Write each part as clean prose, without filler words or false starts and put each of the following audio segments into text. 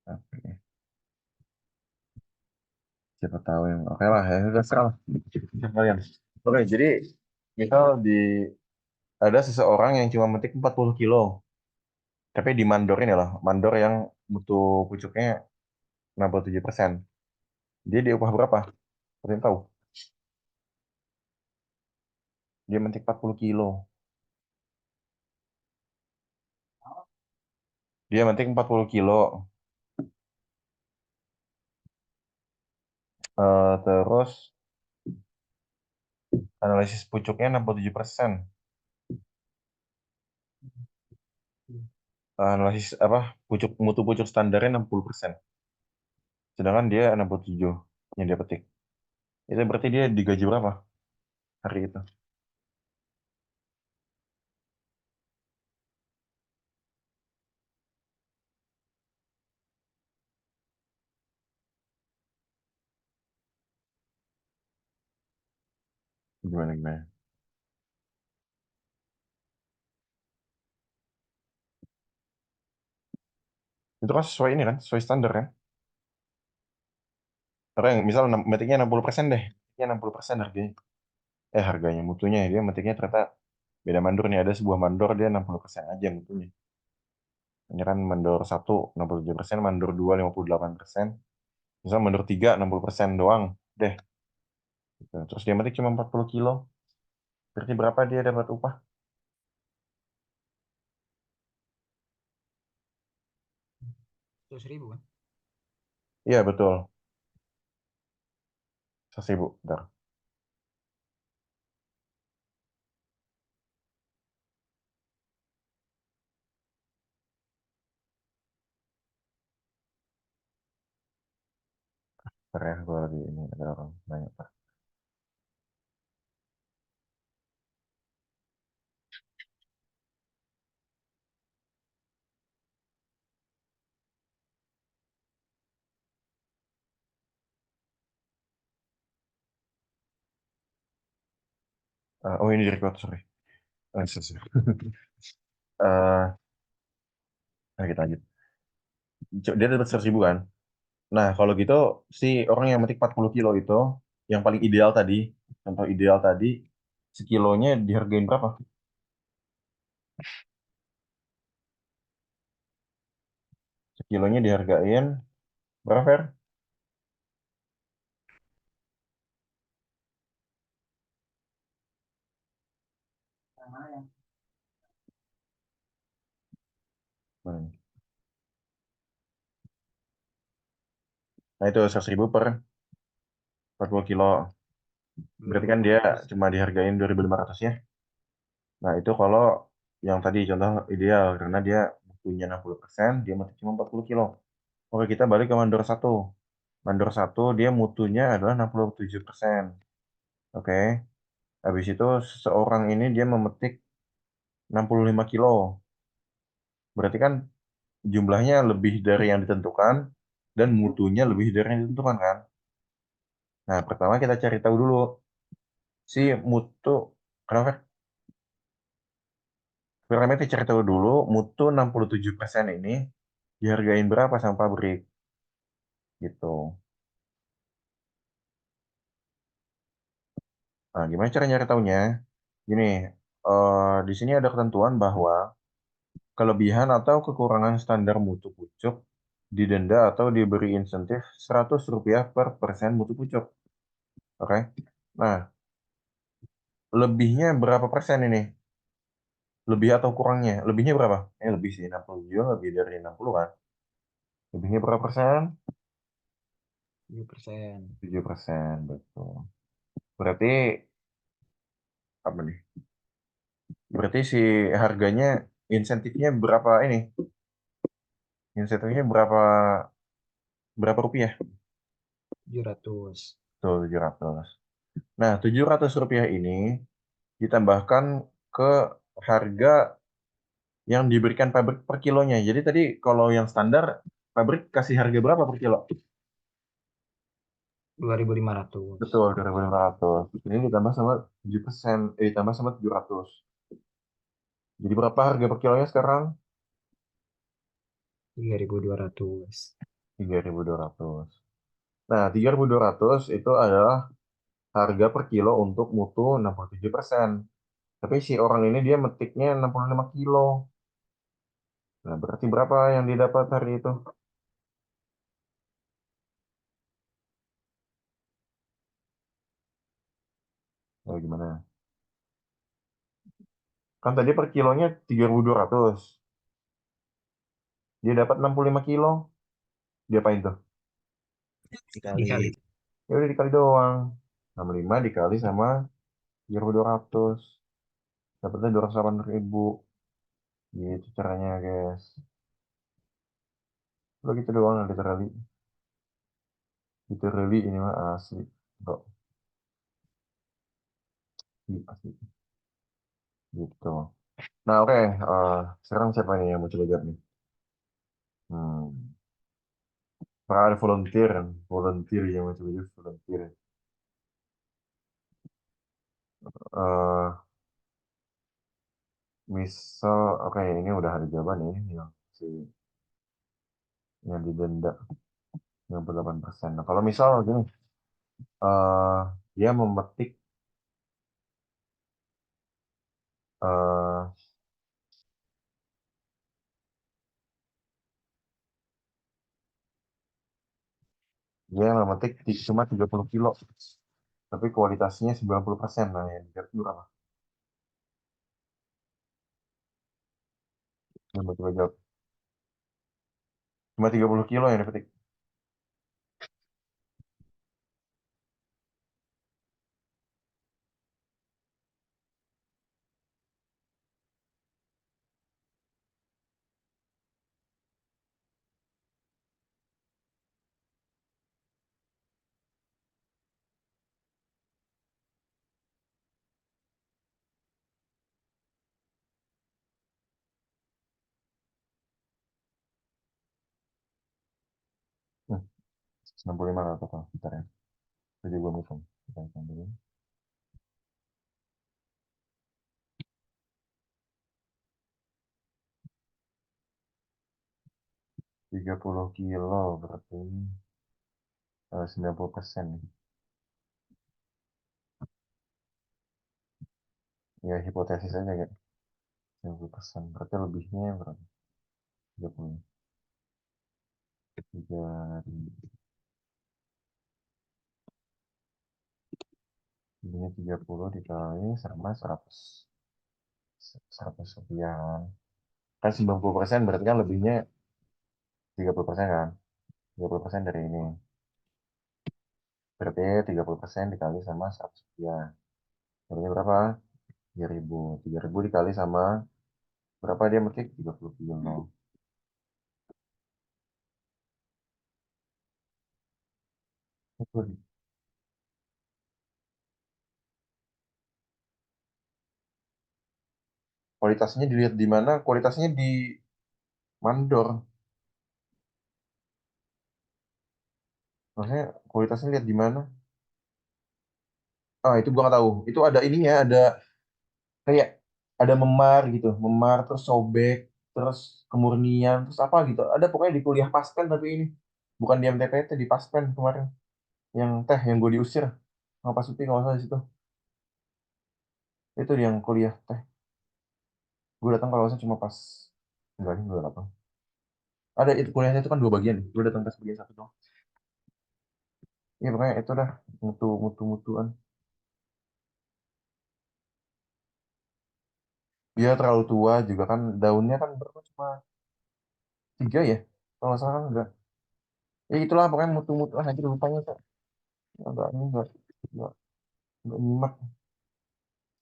Oke. Siapa tahu yang oke lah ya udah serah lah. Bisa kalian. Oke, jadi misal ada seseorang yang cuma metik 40 kilo, tapi di mandor ini loh, mandor yang mutu pucuknya 67%. Dia diupah berapa? Kalian tahu? Dia metik 40 kilo. Dia metik 40 kilo. Terus analisis pucuknya 67%. Analisis apa? Mutu pucuk standarnya 60%. Sedangkan dia 67 yang dia petik. Itu berarti dia digaji berapa hari itu? Gimana gimana? Itu kan sesuai ini kan, sesuai standar kan? Karena yang misal metiknya 60% deh. Ya 60% harganya. Harganya mutunya dia metiknya ternyata beda mandor nih. Ada sebuah mandor dia 60% aja mutunya. Ini kan mandor 1 67%, mandor 2 58%. Misal mandor 3 60% doang deh. Gitu. Terus dia metik cuma 40 kilo. Berarti berapa dia dapat upah? 100.000 kan? Iya betul. 100.000. Bentar. Bentar ya, gue lagi ini ada orang nanya. Oh ini di record, sorry. Sorry. Eh, nah, kita lanjut. Dia dapat 100.000 kan? Nah, kalau gitu si orang yang metik 40 kilo itu yang paling ideal tadi, contoh ideal tadi, sekilonya dihargain berapa? Sekilonya dihargain berapa, Fer? Hmm. Nah, itu 100.000 per 40 kilo. Berarti kan dia 2.500. cuma dihargain 2.500 ya. Nah, itu kalau yang tadi contoh ideal, karena dia punya 60%, dia metik cuma 40 kilo. Oke, kita balik ke mandor satu. Mandor satu dia mutunya adalah 67%. Oke. Habis itu seseorang ini dia memetik 65 kilo. Berarti kan jumlahnya lebih dari yang ditentukan dan mutunya lebih dari yang ditentukan kan. Nah, pertama kita cari tahu dulu si mutu, kenapa? Pertama kita cari tahu dulu mutu 67% ini dihargain berapa sama pabrik gitu. Nah, gimana cara nyari tahunya? Gini, di sini ada ketentuan bahwa kelebihan atau kekurangan standar mutu pucuk didenda atau diberi insentif Rp100 per persen mutu pucuk. Oke. Nah, lebihnya berapa persen ini? Lebih atau kurangnya? Lebihnya berapa? Lebih sih, 60 juga lebih dari 60 kan? Lebihnya berapa persen? 7%. 7%, betul. Berarti, apa nih? Berarti si harganya, insentifnya berapa ini? Insentifnya berapa rupiah? 700. Tuh, 700. Nah, Rp700 ini ditambahkan ke harga yang diberikan pabrik per kilonya. Jadi tadi kalau yang standar, pabrik kasih harga berapa per kilo? 2.500. Betul, 2.500. Ini ditambah sama 7%, ditambah sama 700. Jadi berapa harga per kilonya sekarang? 3.200. 3.200. Nah, 3.200 itu adalah harga per kilo untuk mutu 67%. Tapi si orang ini dia metiknya 65 kilo. Nah, berarti berapa yang didapat hari itu? Oh, gimana? Kan tadi per kilonya 3.200. Dia dapat 65 kilo. Dia apain tuh? Dikali. Dikali. Ya udah dikali doang. 65 dikali sama 3.200. Dapatnya 208.000. Gitu caranya, guys. Udah gitu doang, literally. Literally ini mah asli. Bro, asli. Gitu. Nah, oke. Sekarang siapa nih yang mau coba jawab nih? Hmm. Para ada volunteer, volunteer yang mau coba jawab volunteer. eh Misal, oke, ini udah ada jawaban nih yang si yang didenda 98%. Nah, kalau misal gini, eh dia memetik eh dia memetik cuma 30 kilo, tapi kualitasnya 90%. Nah, yang dilihat itu berapa? Coba jawab. Cuma 30 kilo yang dipetik. Hmm, 65 atau apa? Bentar ya. Jadi gue hitung. Kita hitung dulu. 30 kilo berarti 90%. Ya, hipotesis aja kayak 90%. Berarti lebihnya berapa? 30. 3 lebihnya 30 dikali sama 100. 100 rupiah. Kan 90% berarti kan lebihnya 30% kan. 30% dari ini. Berarti 30% dikali sama 100 rupiah. Berarti berapa? 3.000. 3.000 dikali sama berapa dia metik? 30 kilo. Itu kualitasnya dilihat di mana? Kualitasnya di mandor. Maksudnya kualitasnya lihat di mana? Ah, itu gua nggak tahu. Itu ada ininya, ada kayak ada memar gitu, memar terus sobek, terus kemurnian, terus apa gitu. Ada pokoknya di kuliah Paspen tapi ini bukan di MTPT, di Paspen kemarin. Yang teh yang gue diusir sama Pak Suti kalau nggak salah di situ. Itu yang kuliah teh. Gue datang kalau nggak salah cuma pas enggak nih gue datang. Ada itu kuliahnya itu kan dua bagian. Gue datang pas bagian satu doang. Iya pokoknya itu dah mutuan. Dia terlalu tua juga kan daunnya kan berapa cuma tiga ya. Kalau nggak salah kan enggak. Ya itulah pokoknya mutu ah nanti lupanya kok. Enggak ini enggak, enggak nyimak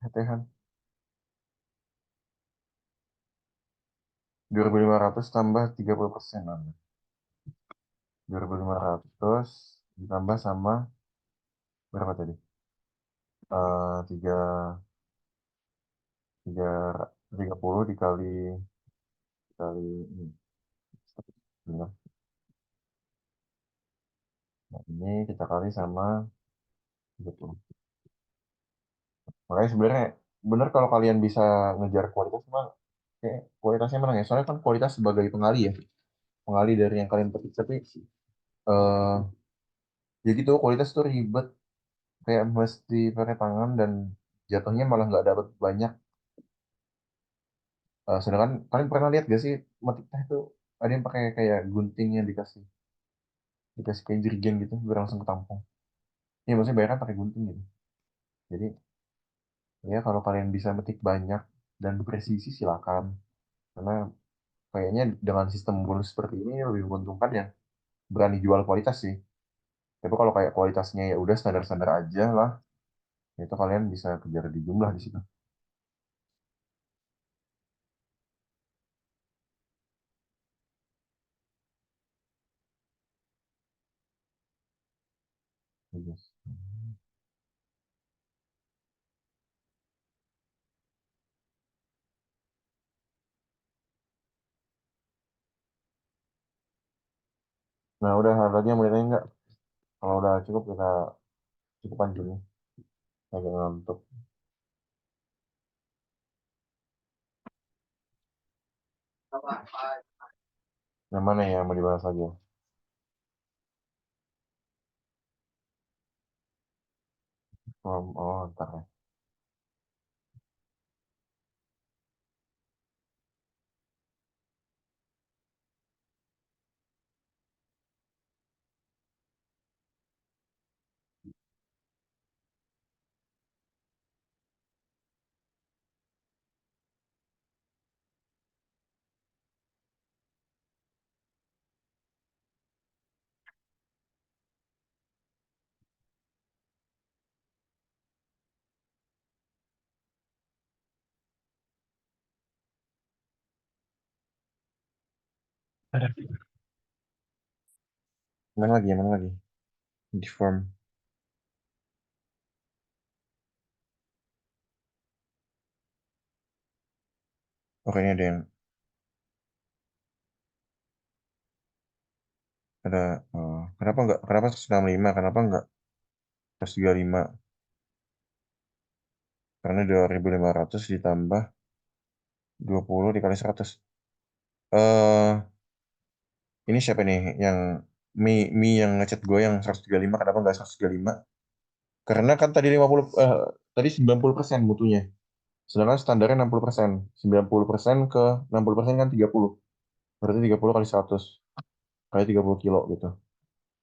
tetehan. 2.500 tambah 30%. 2.500 ditambah sama berapa tadi? Tiga tiga 30 dikali dikali ini. Benar. Nah, ini kita kali sama 30. Makanya sebenarnya benar kalau kalian bisa ngejar kualitas mah kayak kualitasnya menang ya. Soalnya kan kualitas sebagai pengali ya. Pengali dari yang kalian petik tapi eh ya gitu, kualitas tuh ribet, kayak mesti pakai tangan dan jatuhnya malah nggak dapat banyak. Sedangkan kalian pernah lihat gak sih metik teh itu ada yang pakai kayak guntingnya dikasih dikasih kayak jerigen gitu biar langsung ketampung. Iya maksudnya bayar kan pakai gunting gitu. Jadi ya kalau kalian bisa metik banyak dan presisi silakan. Karena kayaknya dengan sistem bonus seperti ini lebih menguntungkan yang berani jual kualitas sih. Tapi kalau kayak kualitasnya ya udah standar-standar aja lah, itu kalian bisa kejar di jumlah di situ. Yes. Nah udah ada lagi yang mau ditanya nggak? Kalau udah cukup kita cukupan dulu. Agak ngantuk. Yang mana ya yang mau dibahas lagi? Oh, ntar ya. Ada. Mana lagi? Mana lagi? Deform. Oke ini ada yang ada. Kenapa nggak? Kenapa 165? Kenapa nggak 135? Karena 2.500 ditambah 20 dikali 100. Eh, ini siapa nih yang Mi yang ngechat gue yang 135? Kenapa nggak 135? Karena kan tadi 50 tadi 90% mutunya. Sedangkan standarnya 60%. 90% ke 60% kan 30. Berarti 30 kali 100 kali 30 kilo gitu.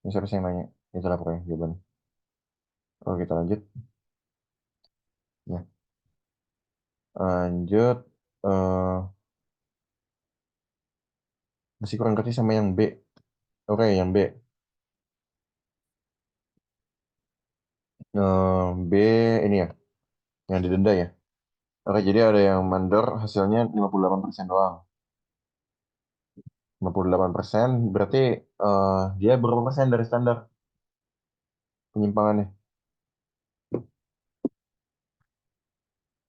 Ini siapa sih yang nanya? Itulah pokoknya jawaban. Oke, kita lanjut. Ya, lanjut. eh Masih kurang ngerti sama yang B. Oke, yang B. B ini ya, yang didenda ya. Oke, jadi ada yang mandor hasilnya 58% doang. 58% berarti dia berapa persen dari standar penyimpangannya?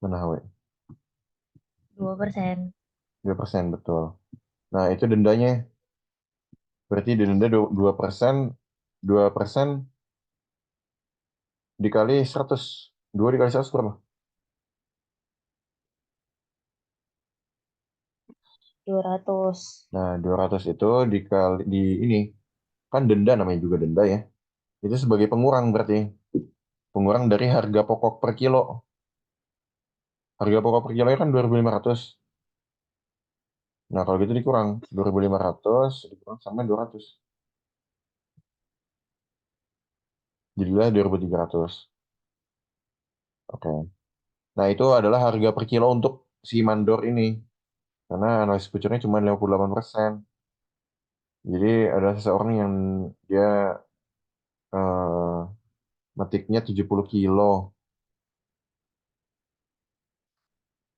Mana HW? 2%. 2% betul. Nah, itu dendanya berarti didenda 2%, 2% dikali 100. 2 dikali 100 berapa? 200. Nah, 200 itu dikali di ini kan denda namanya juga denda ya. Itu sebagai pengurang berarti. Pengurang dari harga pokok per kilo. Harga pokok per kilo kan 2.500. Nah, kalau gitu dikurang 2.500 dikurang sama 200. Jadilah 2.300. Oke. Nah, itu adalah harga per kilo untuk si mandor ini. Karena analisis kucurnya cuma 58%. Jadi ada seseorang yang dia eh, metiknya 70 kilo.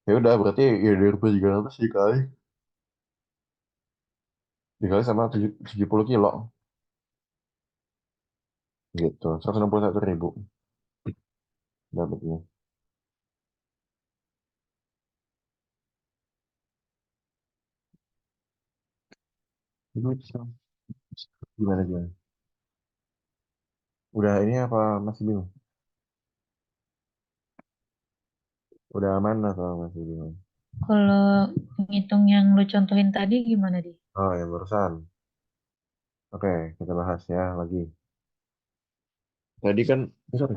Ya udah berarti ya 2.300 dikali sama 70 kilo gitu. 161.000 dapatnya. Itu gimana gimana? Udah ini apa masih bingung? Udah aman atau masih bingung? Kalau ngitung yang lu contohin tadi gimana, Di? Oh, yang barusan. Oke, kita bahas ya lagi. Tadi kan, sorry,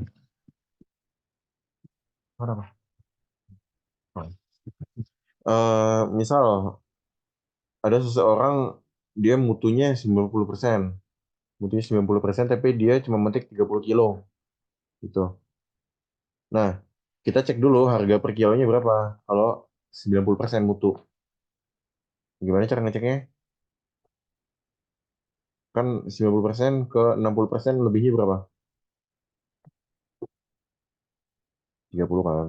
apa? Misal ada seseorang dia mutunya 90% tapi dia cuma metik 30 kilo gitu. Nah, kita cek dulu harga per kilonya berapa kalau 90% mutu. Gimana cara ngeceknya? Kan 90% ke 60% lebihnya berapa? 30 kan.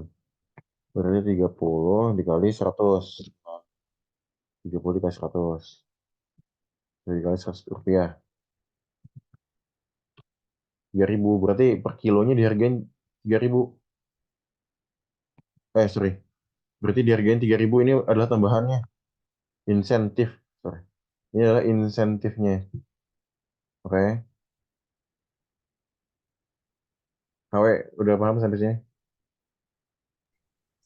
Berarti 30 dikali 100. 30 dikali 100. Dikali 100 rupiah. 3.000. Berarti per kilonya dihargain 3.000. Sorry. Berarti dihargain 3.000 ini adalah tambahannya. Insentif. Sorry. Ini adalah insentifnya. Oke. KW, udah paham sampai sini?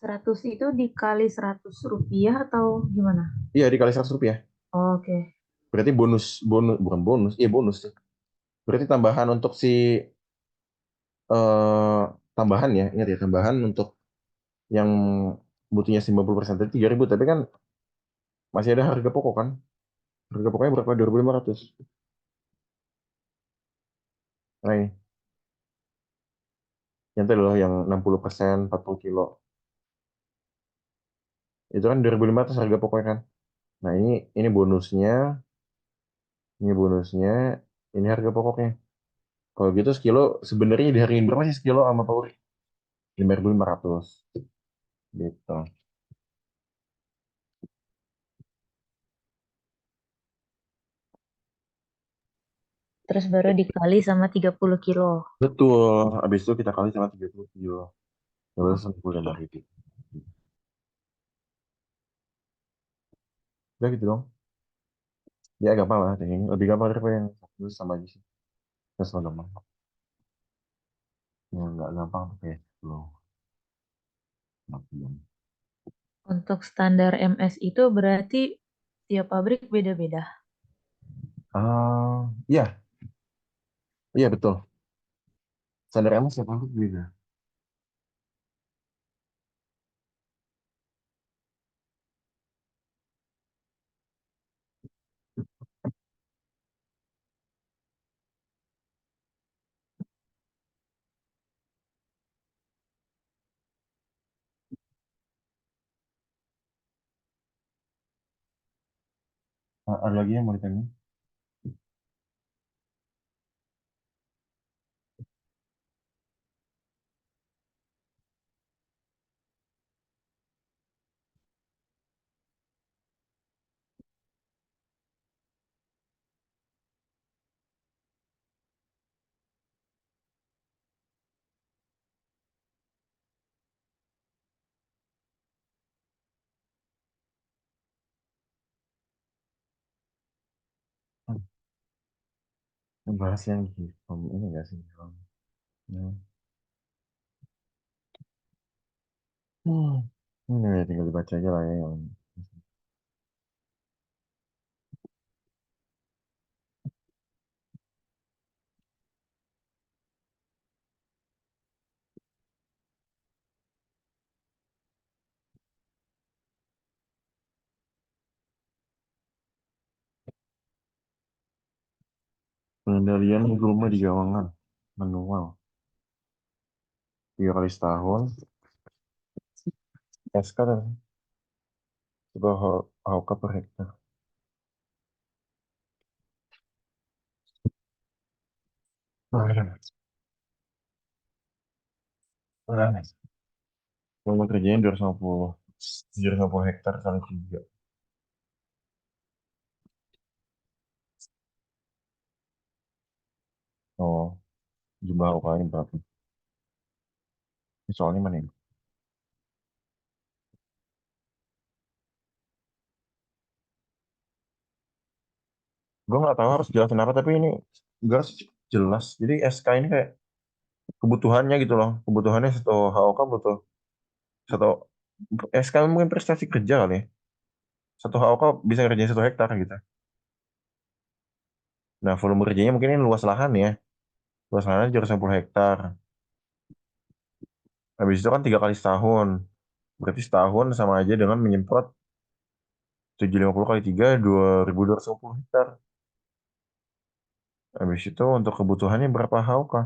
100 itu dikali 100 rupiah atau gimana? Iya, dikali 100 rupiah. Oke. Berarti bonus, bukan bonus. Iya, bonus sih. Berarti tambahan untuk si, eh tambahan ya. Ingat ya, tambahan untuk yang butuhnya 90% tadi 3.000. Tapi kan masih ada harga pokok kan? Harga pokoknya berapa? 2.500. Nah, ini. Yang tadi loh, yang 60%, 40 kilo. Itu kan 2.500 harga pokoknya kan? Nah, ini bonusnya. Ini bonusnya. Ini harga pokoknya. Kalau gitu sekilo sebenarnya dihargain berapa sih sekilo sama Pauri? 5.500 gitu. Terus baru dikali sama 30 kilo. Betul. Habis itu kita kali sama 30 kilo. Terus Oh, 65.000. Udah gitu dong. Ya gampang lah. Ini lebih gampang daripada yang satu sama aja sih. Terus gampang. Yang nggak gampang tuh kayak 10. untuk standar MS itu berarti tiap pabrik beda-beda. Iya, iya betul. Standar emang siapa tuh beda. Ada lagi yang mau ditanya? Hmm, Bahas yang gitu. Ini nggak sih? Hmm. Ini tinggal dibaca aja lah ya yang pengendalian gulma di gawangan manual 3 kali setahun. SK dan sebuah AOK per hektar. Nah, nah, Volume kerjanya 250 hektar kali 3. Oh, jumlah UKM berapa? Ini soalnya mana ini? Gue nggak tahu harus jelasin apa, tapi ini gue harus jelas. Jadi SK ini kayak kebutuhannya gitu loh. Kebutuhannya satu HOK butuh satu SK mungkin prestasi kerja kali ya. Satu HOK bisa ngerjain 1 hektar gitu. Nah, volume kerjanya mungkin ini luas lahan ya. Luas lahannya 350 hektar. Habis itu kan 3 kali setahun. Berarti setahun sama aja dengan menyemprot 750 kali 3, 2.250 hektar. Habis itu untuk kebutuhannya berapa hauka?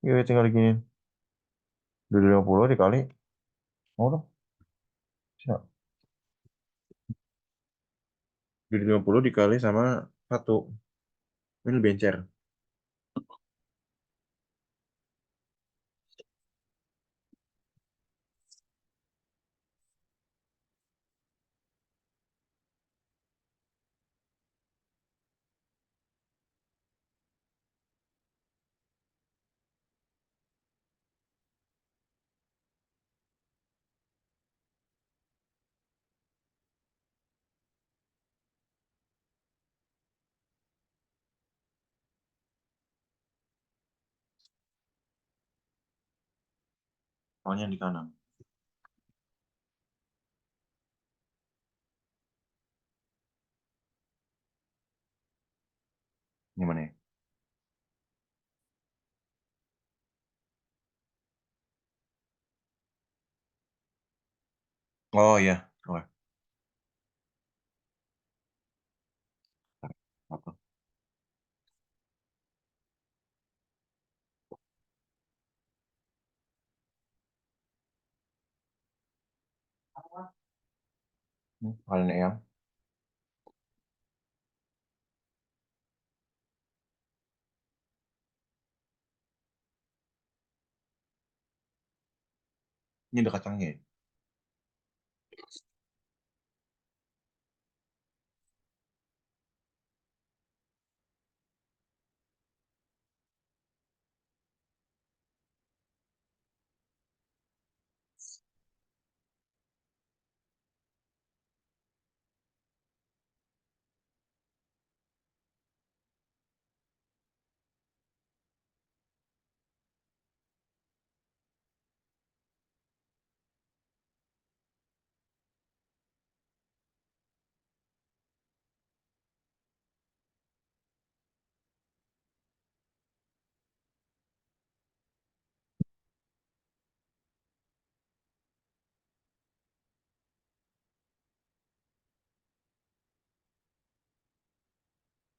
Ya tinggal gini. 250 dikali. Oh dong. Siap. 250 dikali sama 1. Ini lebih encer. Soalnya di kanan. Ini mana ya? Oh iya. Oke. Apa? Kalian yang. Ini ada kacangnya ya?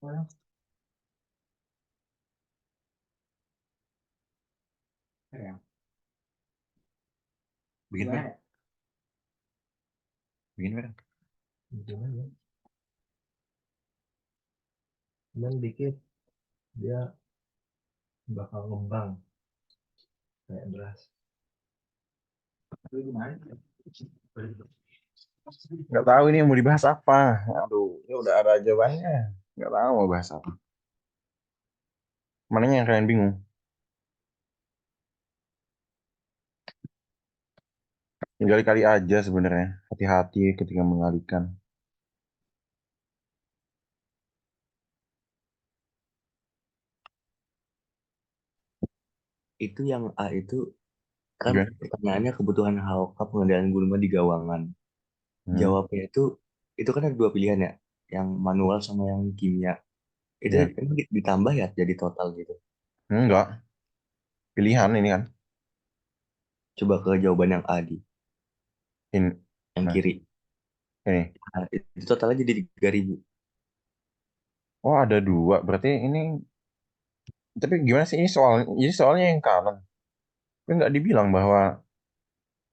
Oh, ya. Ya. Bikin merah. Bikin merah. Gimana? Cuman dikit dia bakal ngembang kayak beras. Itu gimana? Nggak tahu ini mau dibahas apa. Aduh, ini udah ada jawabannya. Nggak tahu mau bahas apa. Mananya yang kalian bingung? Kali-kali aja sebenarnya. Hati-hati ketika mengalihkan. Itu yang A itu kan Gimana? pertanyaannya kebutuhan HOK pengendalian gulma di Gawangan. Hmm, Jawabnya itu kan ada dua pilihan ya, yang manual sama yang kimia. Itu ya. emang ditambah ya jadi total gitu. Enggak. Pilihan ini kan. Coba ke jawaban yang A di Ini. yang Nah, kiri. ini. Nah, itu totalnya jadi 3.000. Oh, ada dua. Berarti ini. Tapi gimana sih ini soal? Jadi soalnya yang kanan. Tapi nggak dibilang bahwa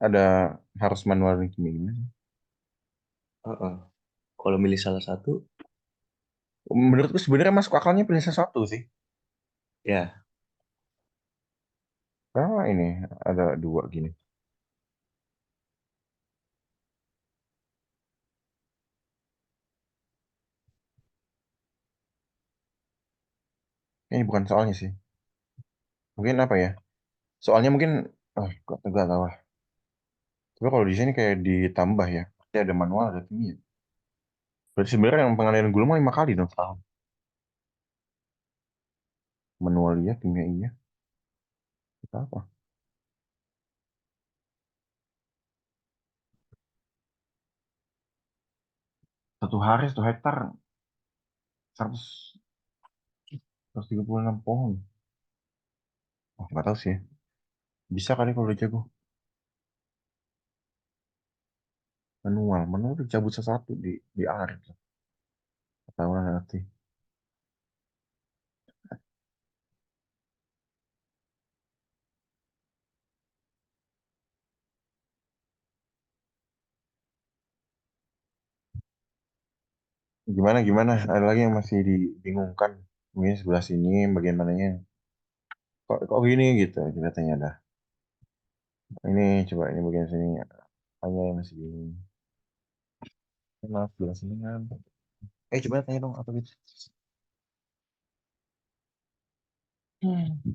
ada harus manual dan kimia gimana sih? Heeh. Kalau milih salah satu, Menurutku sebenarnya masuk akalnya pilih sesuatu sih. ya Karena ini ada dua gini. Ini bukan soalnya sih. Mungkin apa ya? Soalnya mungkin, kok enggak tahu lah. Tapi kalau di sini kayak ditambah ya. Pasti ada manual, ada kimia. Berarti sebenarnya yang pengalian gula mah 5 kali dong setahun. Manual iya, kimia iya. Kita apa? 1 hari 1 hektar 100. 136 pohon. Oh, nggak tahu sih ya. Bisa kali kalau udah jago. Manual dicabut satu-satu di arit. Nggak tahu lah nanti. Gimana gimana? Ada lagi yang masih dibingungkan. Mungkin sebelah sini bagian mananya. Kok gini gitu? Kita tanya dah. Ini coba ini bagian sini. Tanya yang masih bingung. Maaf, sebelah sini kan. Coba tanya dong apa gitu. Hmm.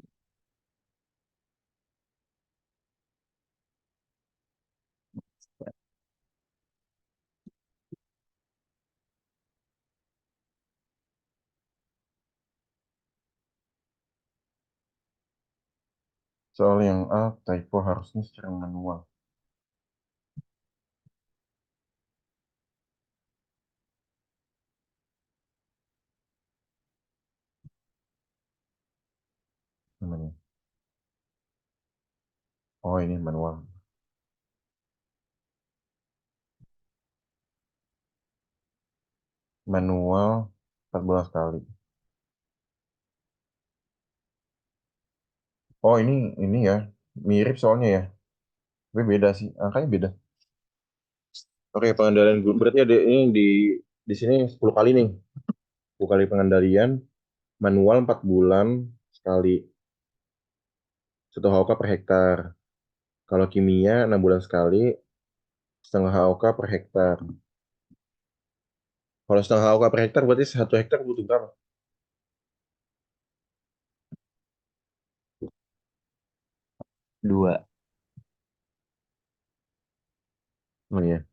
Soal yang A, typo harusnya secara manual. Namanya. Oh, ini manual. Manual 14 kali. Oh, ini ya. Mirip soalnya ya. Tapi beda sih. Angkanya beda. Oke, pengendalian guru. Berarti ada ini di sini 10 kali nih. 10 kali pengendalian. Manual 4 bulan sekali. 1 HOK per hektar. Kalau kimia 6 bulan sekali. Setengah HOK per hektar. Kalau setengah HOK per hektar berarti 1 hektar butuh berapa? Dua. Oh iya.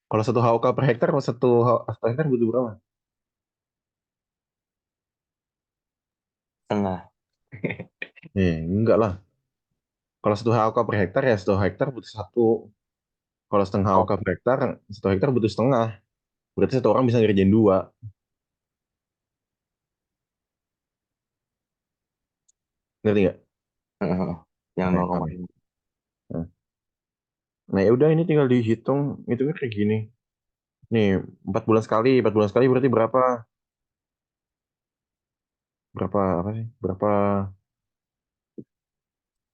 Kalau 1 HOK per hektar, kalau 1 hektar butuh berapa? Tengah. Enggak lah. Kalau 1 HOK per hektar ya 1 hektar butuh satu. Kalau setengah HOK Oh, per hektar, 1 hektar butuh setengah. Berarti satu orang bisa ngerjain dua. Ngerti nggak? yang Oke, oke. 0,5. Nah, nah, ya udah ini tinggal dihitung. Hitungnya kayak gini. Nih, 4 bulan sekali. 4 bulan sekali berarti berapa? Berapa apa sih?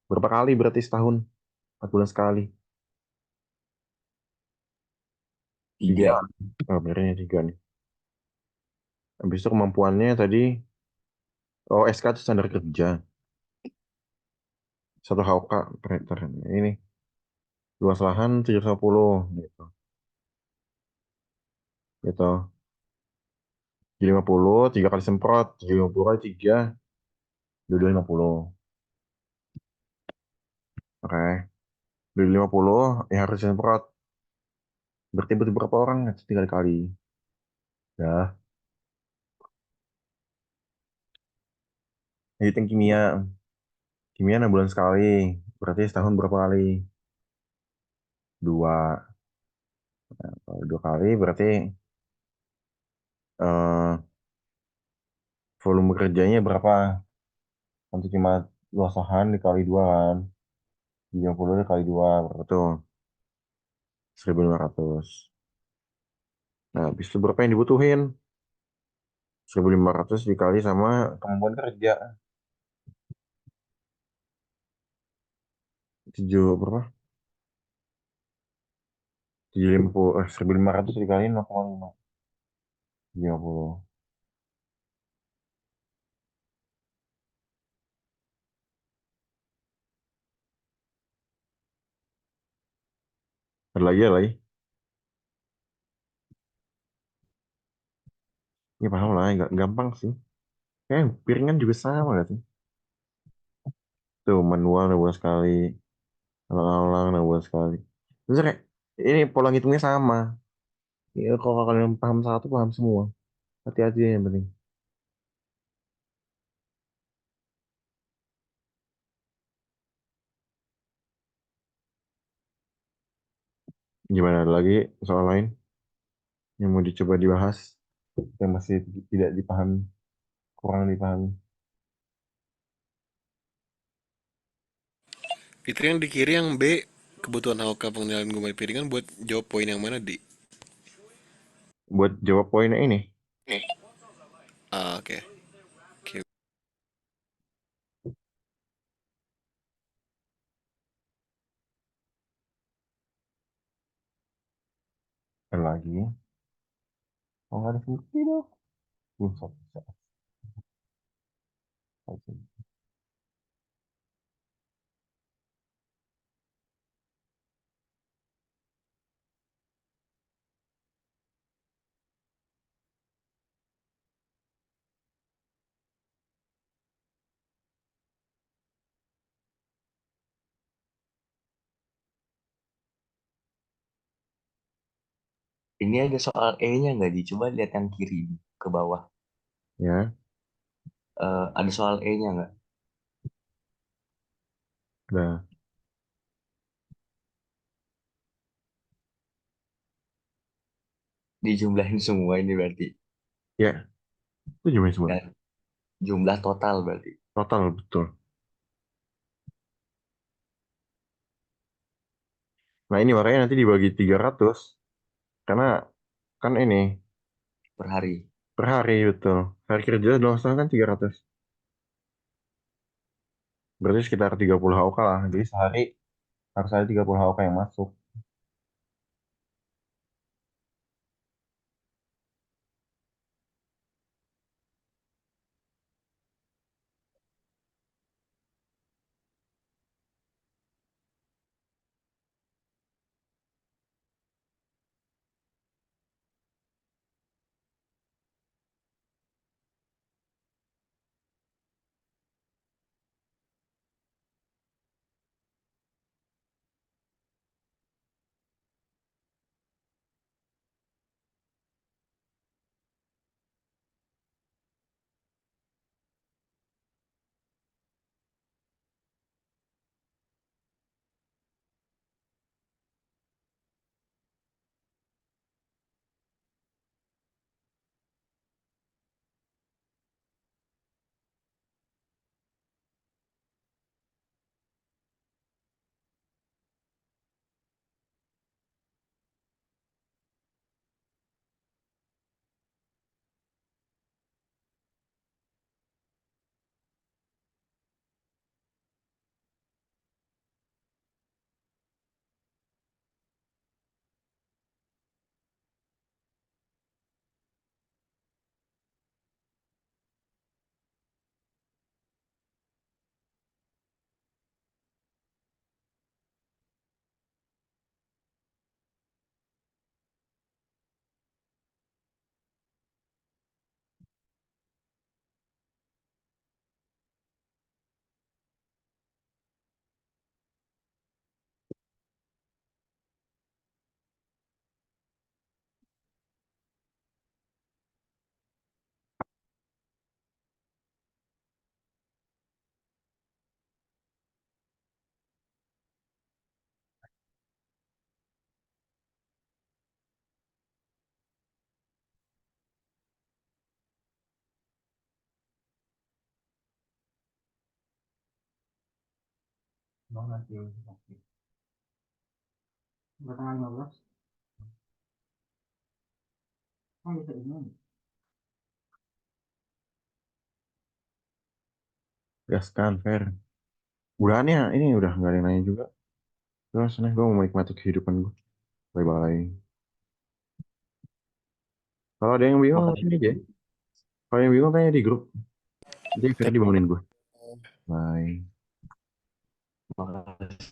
Berapa kali berarti setahun? 4 bulan sekali. Tiga. Tiga. Oh, benernya tiga nih. Habis itu kemampuannya tadi, oh SK itu standar kerja. 1 HOK per hektar. Ini luas lahan 750 gitu. Gitu. Jadi 50, 3 kali semprot. 50 kali 3, 250. Oke. 250 yang harus disemprot. Berarti butuh berapa orang? 3 kali. Ya. Hitung kimia. Kimia 6 bulan sekali. Berarti setahun berapa kali? Dua. Kalau 2 kali berarti eh, volume kerjanya berapa? Untuk cuma luas lahan dikali dua kan. 30 dikali dua berapa tuh? 1.500. Nah, habis itu berapa yang dibutuhin? 1.500 dikali sama kemampuan kerja. 7 berapa? 750, 1.500 dikali 0,5. 30. Ada lagi. Ini paham lah, nggak gampang sih. Piringan juga sama gak sih? Tuh, manual 6 bulan sekali. Alang-alang 6 bulan sekali. Terus kayak, ini pola ngitungnya sama. Ya, kalau kalian paham satu, paham semua. Hati-hati ya yang penting. Gimana ada lagi soal lain yang mau dicoba dibahas? yang masih tidak dipahami, kurang dipahami. Fitri yang di kiri yang B, kebutuhan AOK pengendalian gumpalan piringan buat jawab poin yang mana di? Buat jawab poinnya ini, Nih. Ah, oke. Oke. ada lagi. Oh, nggak ada Fitri dong. Buset, buset. Ini ada soal E-nya nggak di? Coba lihat yang kiri ke bawah. Ya, Ada soal E-nya nggak? udah. Dijumlahin semua ini berarti. Ya, itu cuma semua. Ya, jumlah total berarti. Total, betul. Nah, ini makanya nanti dibagi 300. Karena kan ini Per hari. per hari, betul. Hari kerja dalam setengah kan 300. Berarti sekitar 30 HOK lah. Jadi sehari harus ada 30 HOK yang masuk. Gaskan, fair. Udahan ya, ini udah nggak ada yang nanya juga. Terus, nih, gue mau menikmati kehidupan gue. Bye-bye. Kalau ada yang bingung, Makasih. ini aja. Kalau yang bingung, tanya di grup. Jadi Ferdi bangunin gue. Bye. Makasih.